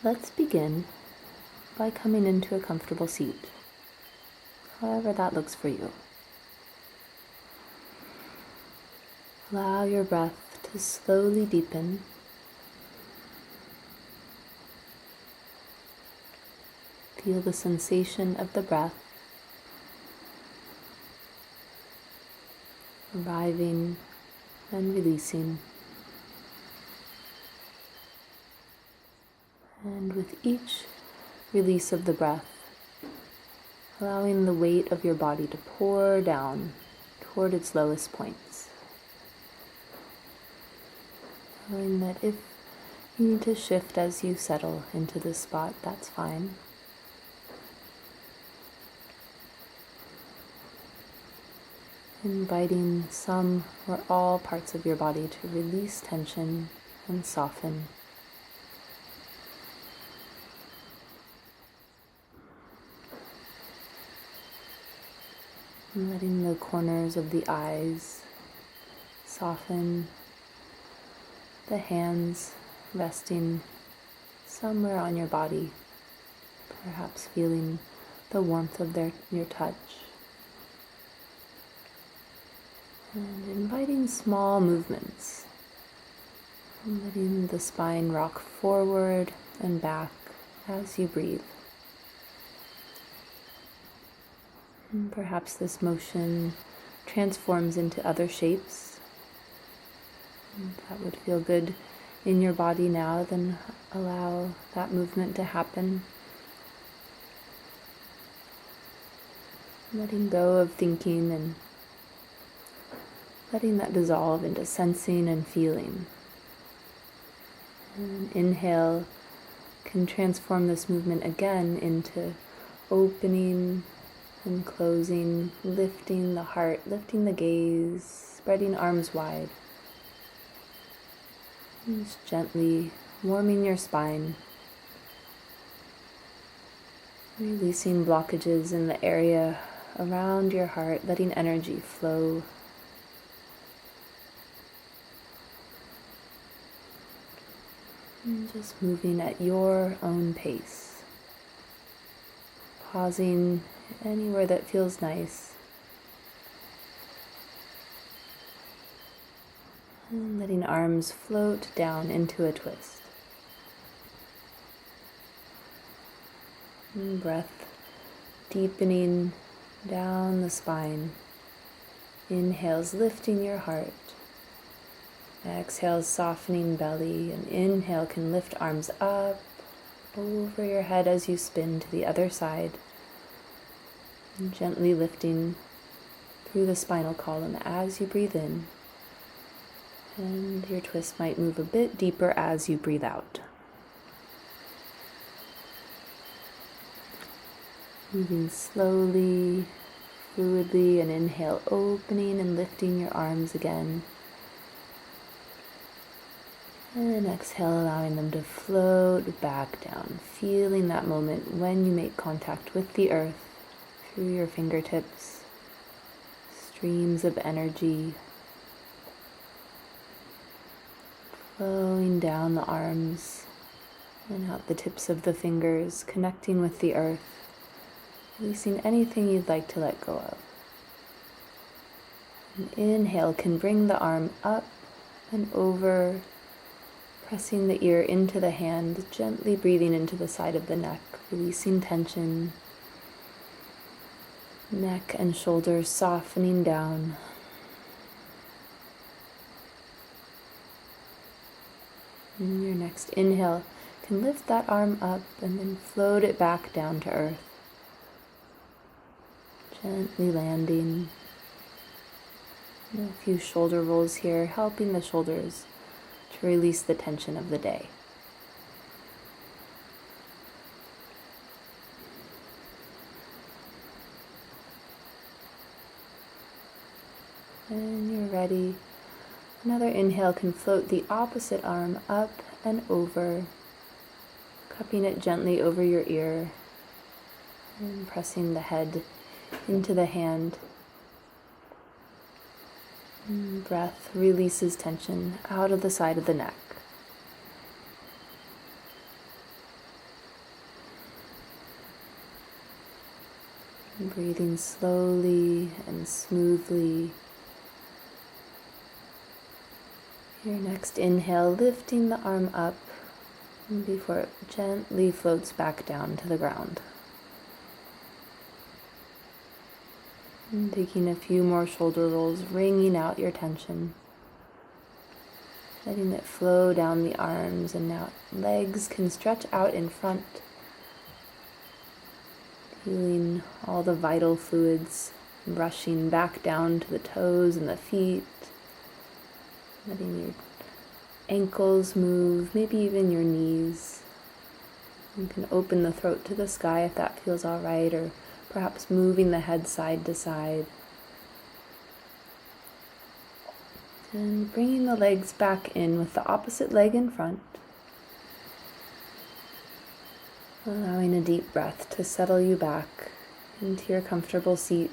Let's begin by coming into a comfortable seat, however that looks for you. Allow your breath to slowly deepen. Feel the sensation of the breath arriving and releasing. And with each release of the breath, allowing the weight of your body to pour down toward its lowest points. Knowing that if you need to shift as you settle into this spot, that's fine. Inviting some or all parts of your body to release tension and soften. And letting the corners of the eyes soften, the hands resting somewhere on your body, perhaps feeling the warmth of your touch. And inviting small movements, letting the spine rock forward and back as you breathe. And perhaps this motion transforms into other shapes. And that would feel good in your body now, then allow that movement to happen. Letting go of thinking and letting that dissolve into sensing and feeling. And inhale can transform this movement again into opening and closing, lifting the heart, lifting the gaze, spreading arms wide. And just gently warming your spine, releasing blockages in the area around your heart, letting energy flow. And just moving at your own pace. Pausing anywhere that feels nice. And letting arms float down into a twist. And breath deepening down the spine. Inhales lifting your heart. Exhale softening belly, and inhale can lift arms up over your head as you spin to the other side. And gently lifting through the spinal column as you breathe in. And your twist might move a bit deeper as you breathe out. Moving slowly, fluidly, and inhale, opening and lifting your arms again. And exhale, allowing them to float back down, feeling that moment when you make contact with the earth through your fingertips, streams of energy flowing down the arms and out the tips of the fingers, connecting with the earth, releasing anything you'd like to let go of. An inhale can bring the arm up and over, pressing the ear into the hand, gently breathing into the side of the neck, releasing tension. Neck and shoulders softening down. And your next inhale can lift that arm up and then float it back down to earth. Gently landing. And a few shoulder rolls here, helping the shoulders to release the tension of the day. And you're ready. Another inhale can float the opposite arm up and over, cupping it gently over your ear and pressing the head into the hand. And breath releases tension out of the side of the neck. And breathing slowly and smoothly. Your next inhale, lifting the arm up before it gently floats back down to the ground. And taking a few more shoulder rolls, wringing out your tension. Letting it flow down the arms, and now legs can stretch out in front. Feeling all the vital fluids rushing back down to the toes and the feet. Letting your ankles move, maybe even your knees. You can open the throat to the sky if that feels all right, or perhaps moving the head side to side. And bringing the legs back in with the opposite leg in front. Allowing a deep breath to settle you back into your comfortable seat.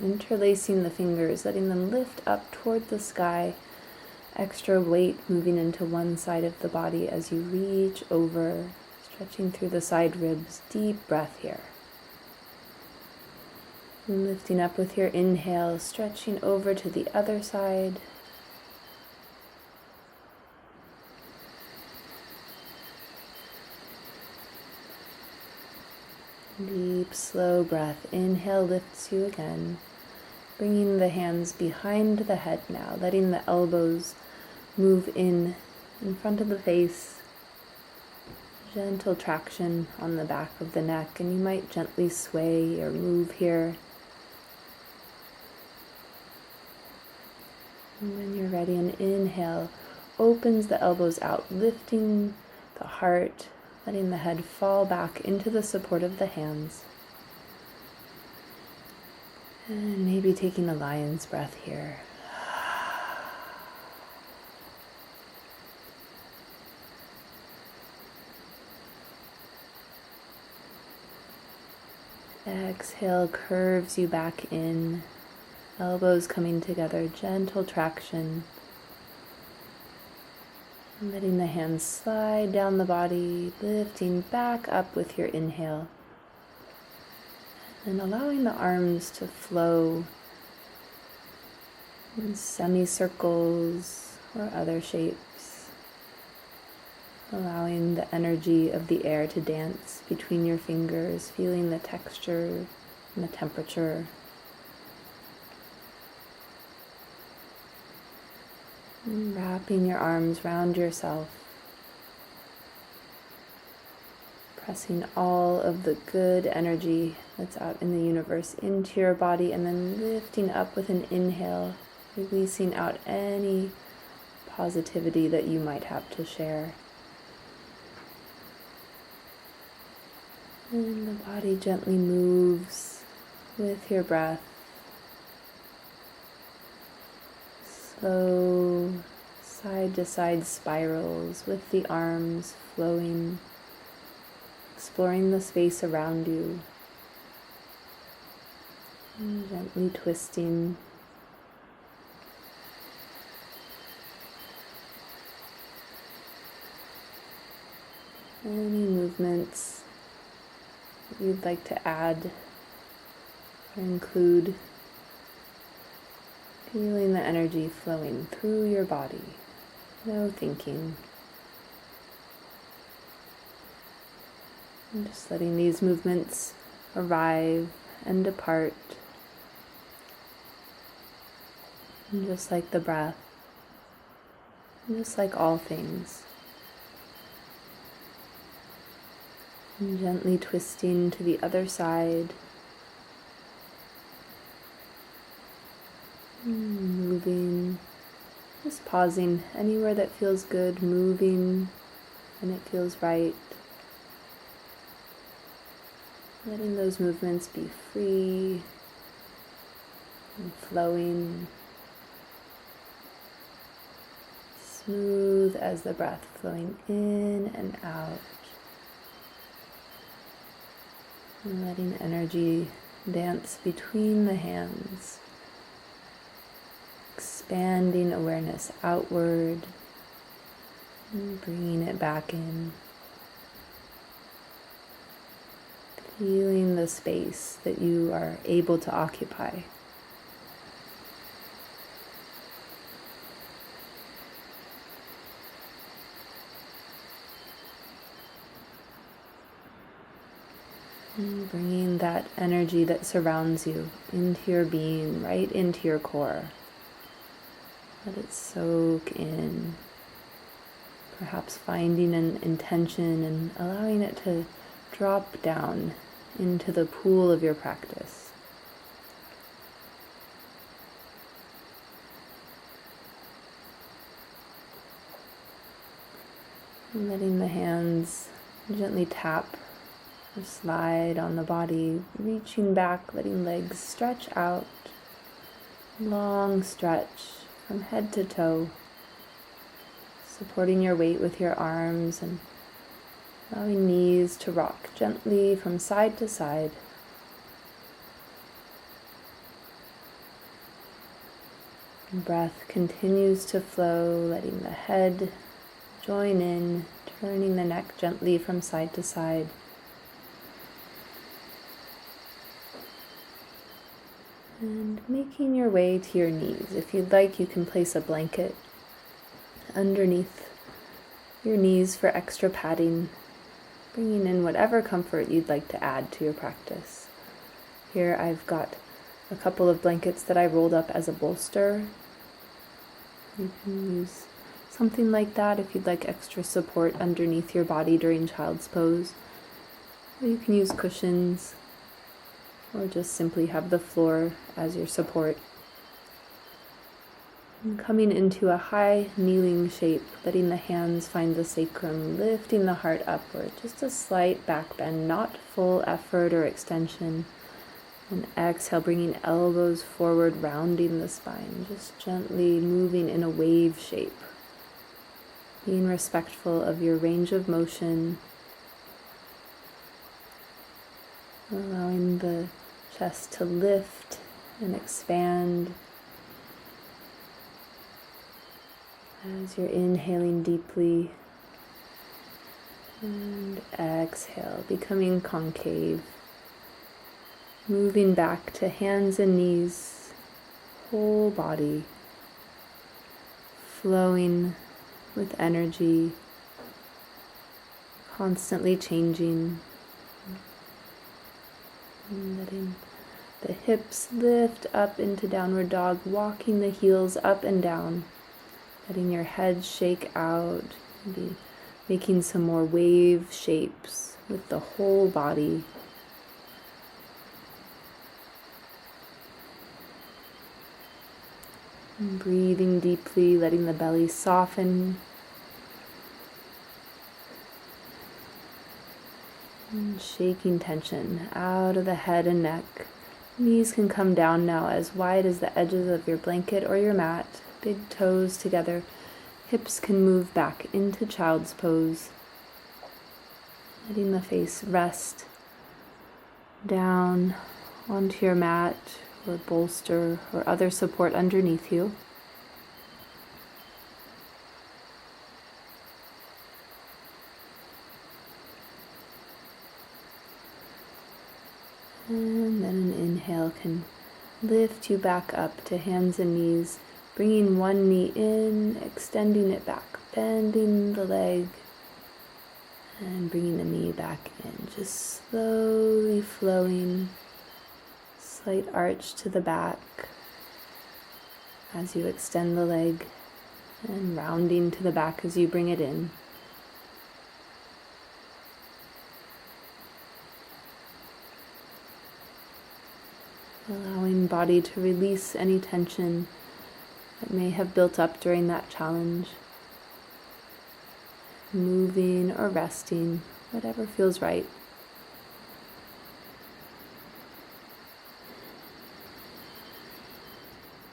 Interlacing the fingers, letting them lift up toward the sky. Extra weight moving into one side of the body as you reach over, stretching through the side ribs. Deep breath here. Lifting up with your inhale, stretching over to the other side. Deep, slow breath. Inhale lifts you again. Bringing the hands behind the head now, letting the elbows move in front of the face. Gentle traction on the back of the neck, and you might gently sway or move here. And when you're ready, an inhale opens the elbows out, lifting the heart, letting the head fall back into the support of the hands. And maybe taking a lion's breath here. Exhale curves you back in. Elbows coming together, gentle traction. Letting the hands slide down the body, lifting back up with your inhale. And allowing the arms to flow in semicircles or other shapes. Allowing the energy of the air to dance between your fingers, feeling the texture and the temperature. And wrapping your arms round yourself, pressing all of the good energy that's out in the universe into your body, and then lifting up with an inhale, releasing out any positivity that you might have to share. And the body gently moves with your breath. Slow side-to-side spirals with the arms flowing, exploring the space around you, and gently twisting. Any movements that you'd like to add or include. Feeling the energy flowing through your body. No thinking. And just letting these movements arrive and depart. And just like the breath, and just like all things. And gently twisting to the other side. Moving, just pausing anywhere that feels good, moving when it feels right. Letting those movements be free and flowing, smooth as the breath flowing in and out. And letting energy dance between the hands. Expanding awareness outward and bringing it back in. feeling the space that you are able to occupy. And bringing that energy that surrounds you into your being, right into your core. Let it soak in. Perhaps finding an intention and allowing it to drop down into the pool of your practice. And letting the hands gently tap or slide on the body, reaching back, letting legs stretch out, long stretch from head to toe, supporting your weight with your arms and allowing knees to rock gently from side to side. And breath continues to flow, letting the head join in, turning the neck gently from side to side. And making your way to your knees. If you'd like, you can place a blanket underneath your knees for extra padding, bringing in whatever comfort you'd like to add to your practice. Here I've got a couple of blankets that I rolled up as a bolster. You can use something like that if you'd like extra support underneath your body during child's pose. Or you can use cushions, or just simply have the floor as your support. And coming into a high kneeling shape, letting the hands find the sacrum, lifting the heart upward, just a slight back bend, not full effort or extension. And exhale, bringing elbows forward, rounding the spine, just gently moving in a wave shape. Being respectful of your range of motion, allowing the chest to lift and expand as you're inhaling deeply, and exhale, becoming concave, moving back to hands and knees, whole body flowing with energy, constantly changing. And letting the hips lift up into downward dog, walking the heels up and down, letting your head shake out, maybe making some more wave shapes with the whole body. And breathing deeply, letting the belly soften. And shaking tension out of the head and neck. Knees can come down now as wide as the edges of your blanket or your mat. Big toes together. Hips can move back into child's pose. Letting the face rest down onto your mat or bolster or other support underneath you. And then an inhale can lift you back up to hands and knees, bringing one knee in, extending it back, bending the leg, and bringing the knee back in, just slowly flowing, slight arch to the back as you extend the leg, and rounding to the back as you bring it in. Allowing body to release any tension that may have built up during that challenge. Moving or resting, whatever feels right.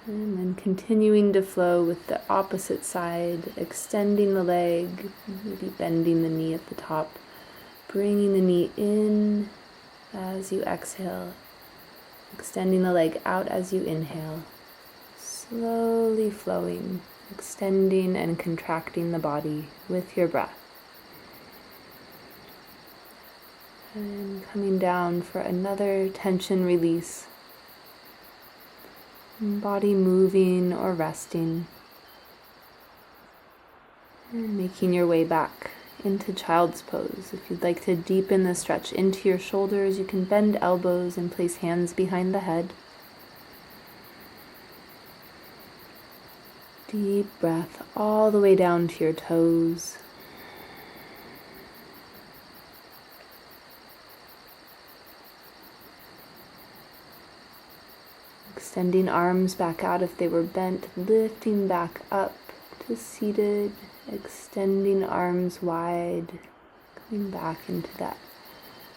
And then continuing to flow with the opposite side, extending the leg, maybe bending the knee at the top, bringing the knee in as you exhale. Extending the leg out as you inhale, slowly flowing, extending and contracting the body with your breath. And coming down for another tension release. Body moving or resting. And making your way back into child's pose. If you'd like to deepen the stretch into your shoulders, you can bend elbows and place hands behind the head. Deep breath all the way down to your toes. Extending arms back out if they were bent, lifting back up to seated, extending arms wide, coming back into that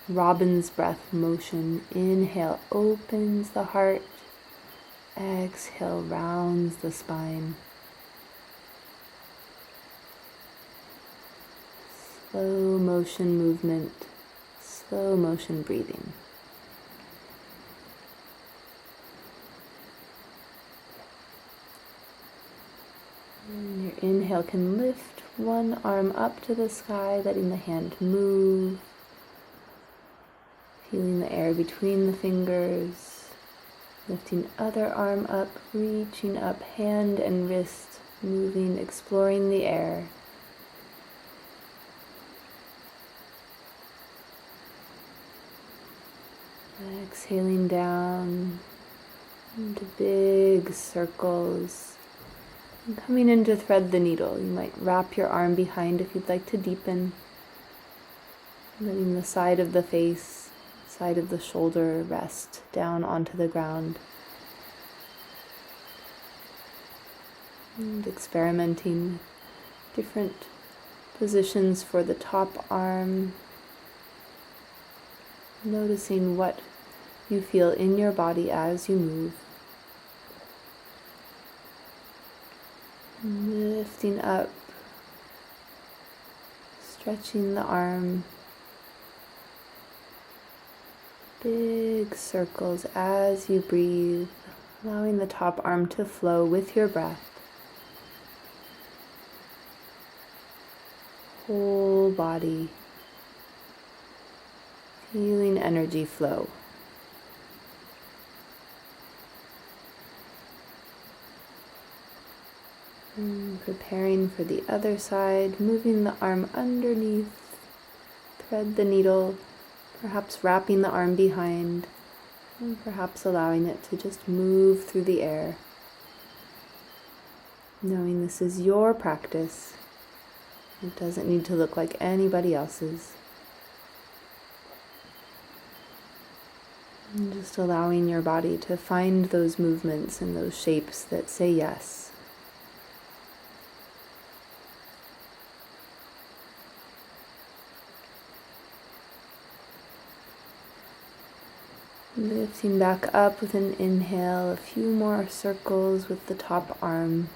robin's breath motion. Inhale, opens the heart. Exhale, rounds the spine. Slow motion movement, slow motion breathing. And your inhale can lift one arm up to the sky, letting the hand move. Feeling the air between the fingers. Lifting other arm up, reaching up, hand and wrist moving, exploring the air. Exhaling down into big circles. And coming in to thread the needle, you might wrap your arm behind if you'd like to deepen. Letting the side of the face, side of the shoulder rest down onto the ground. And experimenting with different positions for the top arm. Noticing what you feel in your body as you move. Lifting up, stretching the arm. Big circles as you breathe, allowing the top arm to flow with your breath. Whole body, feeling energy flow. And preparing for the other side, moving the arm underneath, thread the needle, perhaps wrapping the arm behind, and perhaps allowing it to just move through the air. Knowing this is your practice, it doesn't need to look like anybody else's. And just allowing your body to find those movements and those shapes that say yes. Lifting back up with an inhale, a few more circles with the top arm.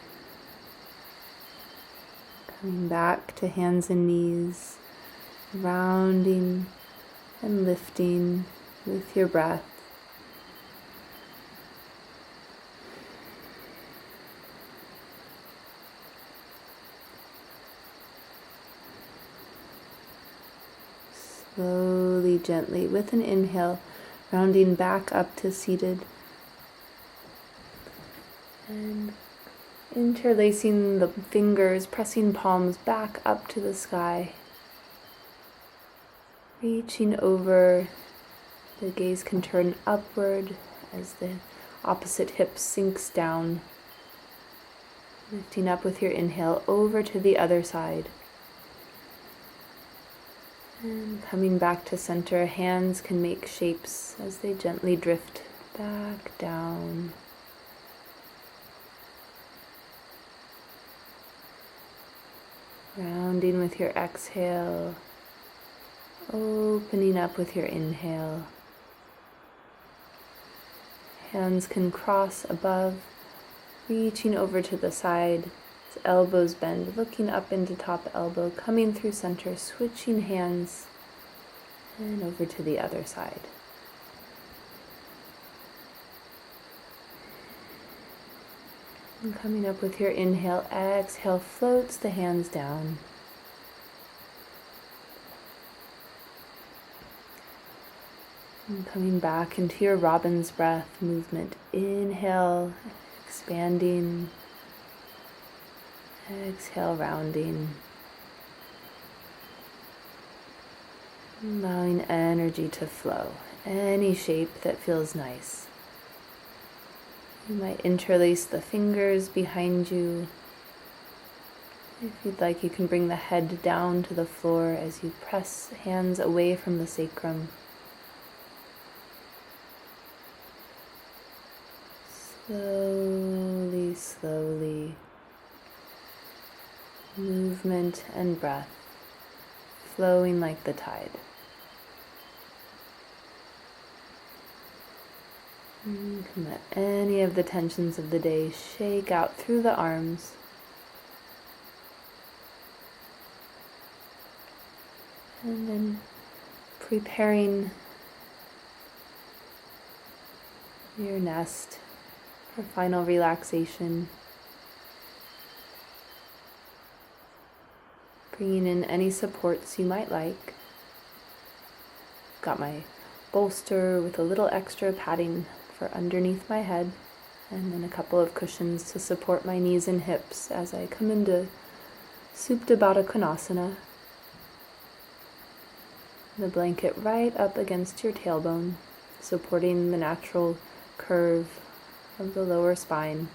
Coming back to hands and knees, rounding and lifting with your breath. Slowly, gently, with an inhale, rounding back up to seated. And interlacing the fingers, pressing palms back up to the sky. Reaching over, the gaze can turn upward as the opposite hip sinks down. Lifting up with your inhale over to the other side. And coming back to center, hands can make shapes as they gently drift back down. Rounding with your exhale, opening up with your inhale. Hands can cross above, reaching over to the side. Elbows bend, looking up into top elbow, coming through center, switching hands, and over to the other side. And coming up with your inhale, exhale, floats the hands down. And coming back into your robin's breath movement. Inhale, expanding. Exhale, rounding. Allowing energy to flow. Any shape that feels nice. You might interlace the fingers behind you. If you'd like, you can bring the head down to the floor as you press hands away from the sacrum. Slowly, slowly. Movement and breath flowing like the tide. You can let any of the tensions of the day shake out through the arms. And then preparing your nest for final relaxation. Bringing in any supports you might like. Got my bolster with a little extra padding for underneath my head, and then a couple of cushions to support my knees and hips as I come into Supta Baddha Konasana. The blanket right up against your tailbone, supporting the natural curve of the lower spine.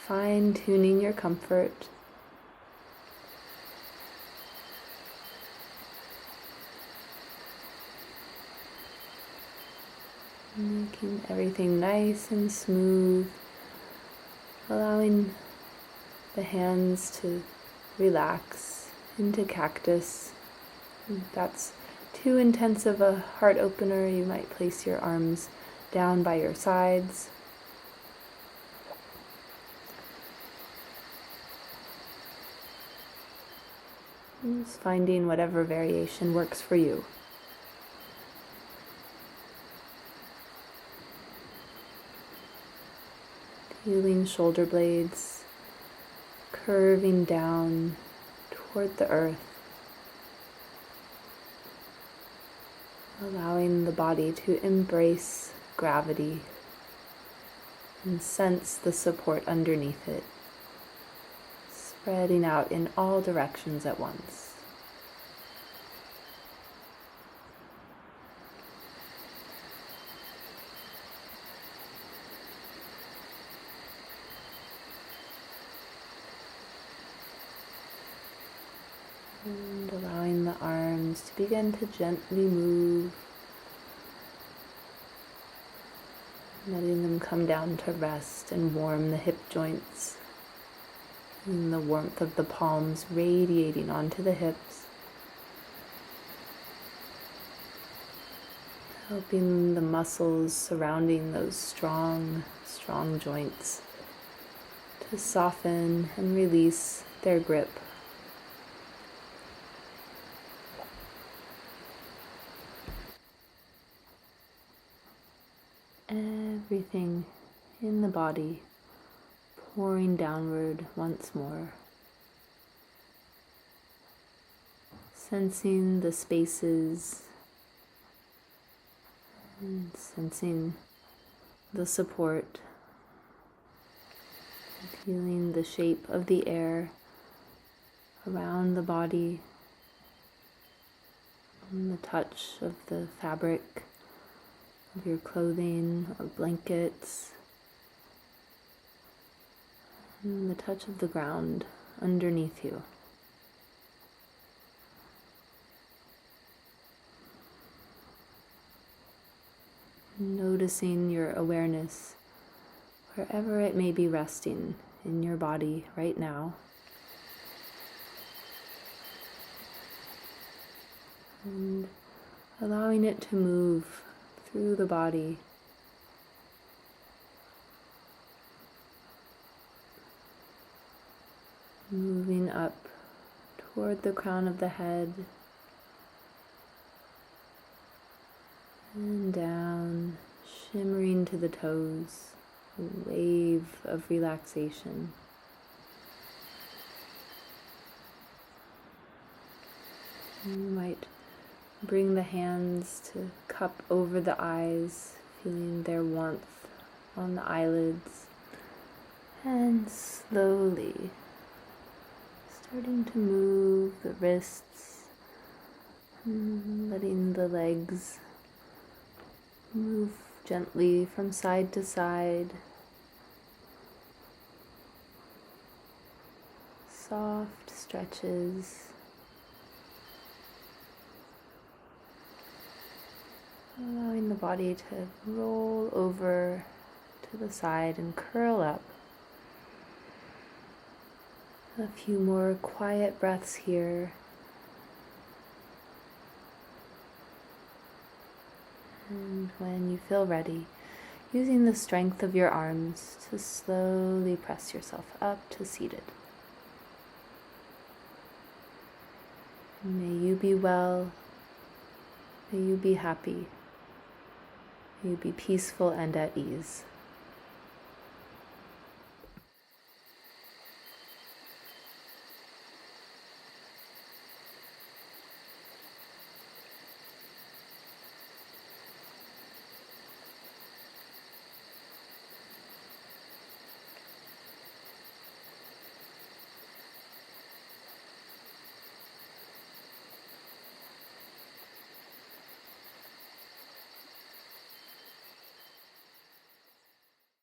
Fine-tuning your comfort. Making everything nice and smooth, allowing the hands to relax into cactus. If that's too intense of a heart opener, you might place your arms down by your sides. Just finding whatever variation works for you. Feeling shoulder blades curving down toward the earth, allowing the body to embrace gravity and sense the support underneath it, spreading out in all directions at once. And allowing the arms to begin to gently move, letting them come down to rest and warm the hip joints, and the warmth of the palms radiating onto the hips, helping the muscles surrounding those strong joints to soften and release their grip. Everything in the body pouring downward once more. Sensing the spaces and sensing the support. Feeling the shape of the air around the body and the touch of the fabric of your clothing or blankets, and the touch of the ground underneath you. Noticing your awareness wherever it may be resting in your body right now. And allowing it to move through the body, moving up toward the crown of the head and down, shimmering to the toes, a wave of relaxation. You might bring the hands to cup over the eyes, feeling their warmth on the eyelids, and slowly starting to move the wrists, letting the legs move gently from side to side. Soft stretches. Allowing the body to roll over to the side and curl up. A few more quiet breaths here. And when you feel ready, using the strength of your arms to slowly press yourself up to seated. May you be well. May you be happy. May you be peaceful and at ease.